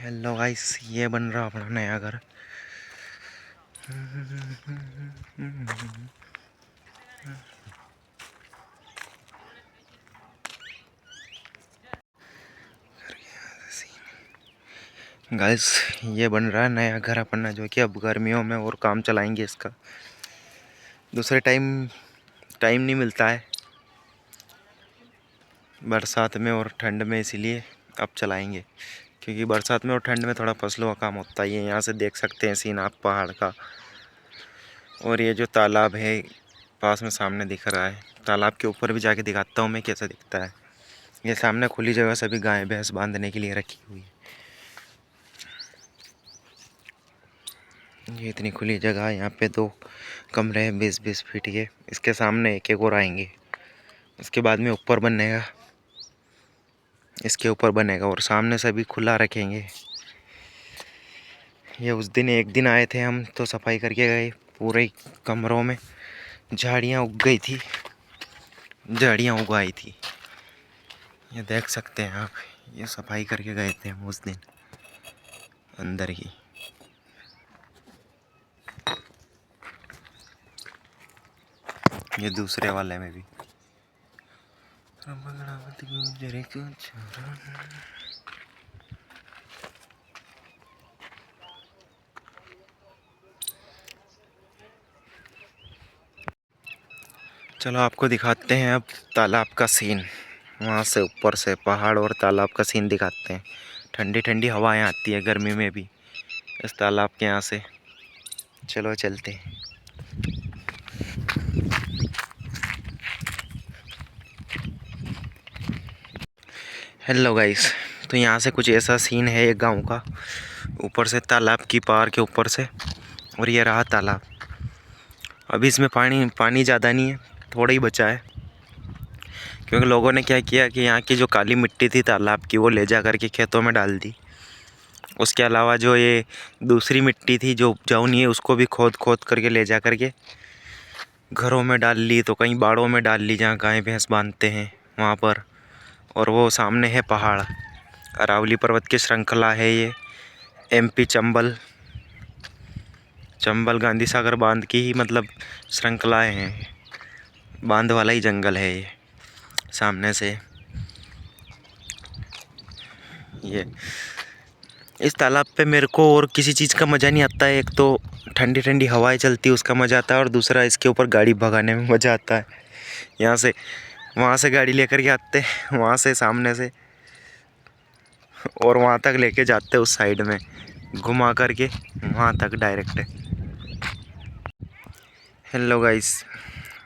Hello guys, ये बन रहा अपना नया घर। गाइस, ये बन रहा है नया घर अपना, जो कि अब गर्मियों में और काम चलाएंगे इसका। दूसरे टाइम टाइम नहीं मिलता है बरसात में और ठंड में, इसीलिए अब चलाएंगे। क्योंकि बरसात में और ठंड में थोड़ा फसलों का काम होता ही है। यहाँ से देख सकते हैं सीन आप पहाड़ का। और ये जो तालाब है पास में सामने दिख रहा है, तालाब के ऊपर भी जाके दिखाता हूँ मैं कैसा दिखता है। ये सामने खुली जगह सभी गाय भैंस बांधने के लिए रखी हुई है। ये इतनी खुली जगह है, यहाँ पे 2 कमरे हैं 20-20 फीट के। इसके सामने एक और आएंगे, उसके बाद में ऊपर बनेगा, इसके ऊपर बनेगा और सामने से भी खुला रखेंगे। ये उस दिन एक दिन आए थे हम, तो सफाई करके गए। पूरे कमरों में झाड़ियाँ उग गई थी, झाड़ियाँ उगाई थी। ये देख सकते हैं आप, ये सफाई करके गए थे हम उस दिन अंदर ही। ये दूसरे वाले में भी। चलो आपको दिखाते हैं अब तालाब का सीन। वहाँ से ऊपर से पहाड़ और तालाब का सीन दिखाते हैं। ठंडी ठंडी हवाएं आती है गर्मी में भी इस तालाब के यहाँ से। चलो चलते हैं। हेलो गाइस, तो यहाँ से कुछ ऐसा सीन है एक गांव का। ऊपर से तालाब की पार के ऊपर से, और ये रहा तालाब। अभी इसमें पानी ज़्यादा नहीं है, थोड़ा ही बचा है। क्योंकि लोगों ने क्या किया कि यहाँ की जो काली मिट्टी थी तालाब की, वो ले जा कर के खेतों में डाल दी। उसके अलावा जो ये दूसरी मिट्टी थी जो उपजाऊ नहीं है, उसको भी खोद खोद करके ले जा करके घरों में डाल ली, तो कहीं बाड़ों में डाल ली जहाँ गाय भैंस बांधते हैं वहाँ पर। और वो सामने है पहाड़, अरावली पर्वत की श्रृंखला है ये। एमपी चंबल गांधी सागर बांध की ही मतलब श्रृंखलाएँ हैं। बांध वाला ही जंगल है ये सामने से। ये इस तालाब पे मेरे को और किसी चीज़ का मज़ा नहीं आता है। एक तो ठंडी ठंडी हवाएं चलती है उसका मज़ा आता है, और दूसरा इसके ऊपर गाड़ी भगाने में मज़ा आता है। यहाँ से वहाँ से गाड़ी लेकर के आते हैं, वहाँ से सामने से, और वहाँ तक लेके जाते हैं उस साइड में घुमा करके वहाँ तक डायरेक्ट। हेलो गाइस,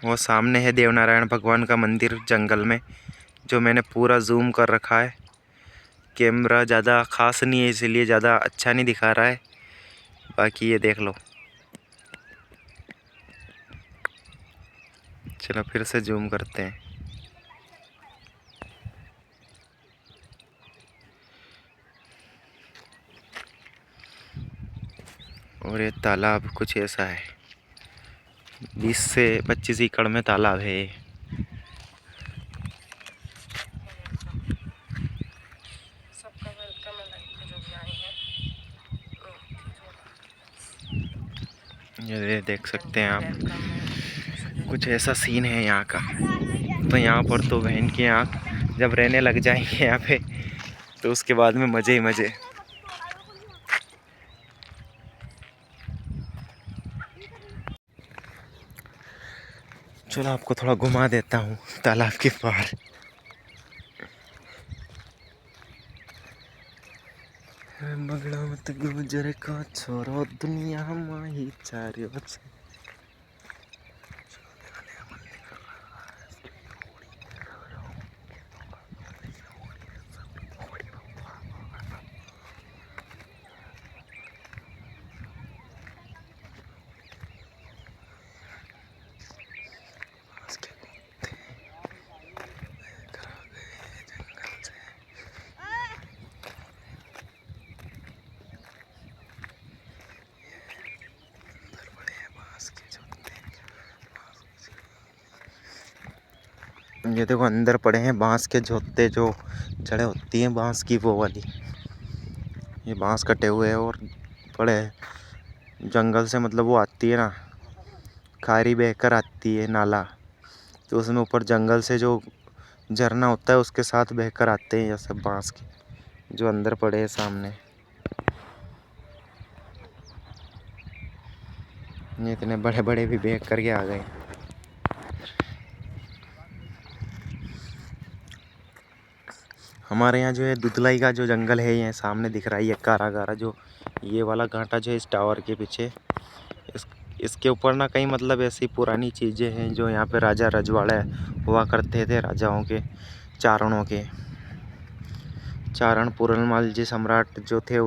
वो सामने है देवनारायण भगवान का मंदिर जंगल में, जो मैंने पूरा जूम कर रखा है। कैमरा ज़्यादा ख़ास नहीं है इसलिए ज़्यादा अच्छा नहीं दिखा रहा है। बाकी ये देख लो। चलो फिर से जूम करते हैं। और ये तालाब कुछ ऐसा है, 20 से 25 एकड़ में तालाब है ये। ये देख सकते हैं आप, कुछ ऐसा सीन है यहाँ का। तो यहाँ पर तो बहन की आँख जब रहने लग जाएंगे यहाँ पे, तो उसके बाद में मज़े ही मज़े। चलो आपको थोड़ा घुमा देता हूँ तालाब के पार। बगड़ा मत गुजर का छोरो दुनिया माही चारों से। ये देखो अंदर पड़े हैं बांस के झोते, जो जड़ें होती हैं बांस की वो वाली। ये बांस कटे हुए हैं और बड़े जंगल से मतलब वो आती है ना, खारी बहकर आती है नाला, तो उसमें ऊपर जंगल से जो झरना होता है उसके साथ बहकर आते हैं ये सब बांस के जो अंदर पड़े हैं सामने। ये इतने बड़े बड़े भी बह करके आ गए। हमारे यहाँ जो है दुधलाई का जो जंगल है ये सामने दिख रहा है, ये कारागारा जो ये वाला घाटा जो है इस टावर के पीछे, इसके ऊपर ना कई मतलब ऐसी पुरानी चीज़ें हैं जो यहाँ पे राजा रजवाड़े हुआ करते थे, राजाओं के चारणों के। चारण पूरनमाल जी सम्राट जो थे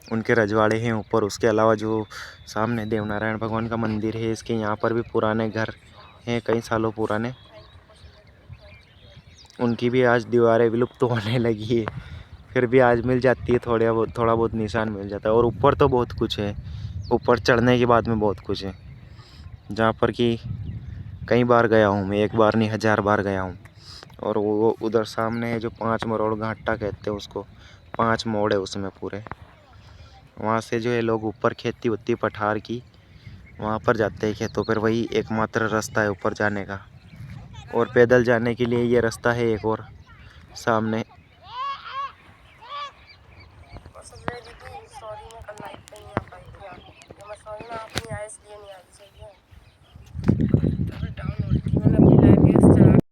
उनके रजवाड़े हैं ऊपर। उसके अलावा जो सामने देवनारायण भगवान का मंदिर है, इसके यहाँ पर भी पुराने घर हैं कई सालों पुराने, उनकी भी आज दीवारें विलुप्त होने लगी है, फिर भी आज मिल जाती है थोड़ा बहुत निशान मिल जाता है। और ऊपर तो बहुत कुछ है, ऊपर चढ़ने के बाद में बहुत कुछ है जहाँ पर कि कई बार गया हूँ मैं, एक बार नहीं 1000 बार गया हूँ। और वो उधर सामने है जो 5 मरोड़ घाटा कहते हैं उसको, 5 मोड़ है उसमें पूरे, वहाँ से जो है लोग ऊपर खेती होती पठार की, वहाँ पर जाते हैं खेतों पर, वही एकमात्र रास्ता है ऊपर जाने का। और पैदल जाने के लिए ये रास्ता है एक और सामने